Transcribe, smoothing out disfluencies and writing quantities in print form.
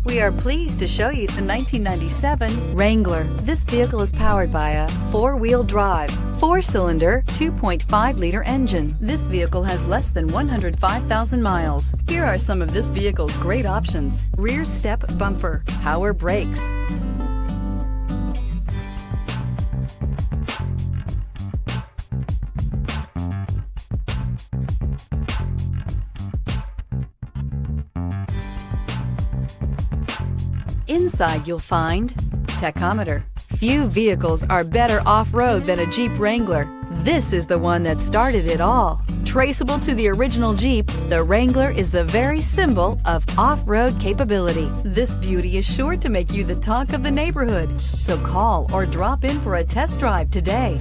We are pleased to show you the 1997 Wrangler. This vehicle is powered by a four-wheel drive, four-cylinder, 2.5-liter engine. This vehicle has less than 105,000 miles. Here are some of this vehicle's great options: rear step bumper, power brakes, inside you'll find tachometer. Few vehicles are better off-road than a Jeep Wrangler. This is the one that started it all. Traceable to the original Jeep, the Wrangler is the very symbol of off-road capability. This beauty is sure to make you the talk of the neighborhood. So call or drop in for a test drive today.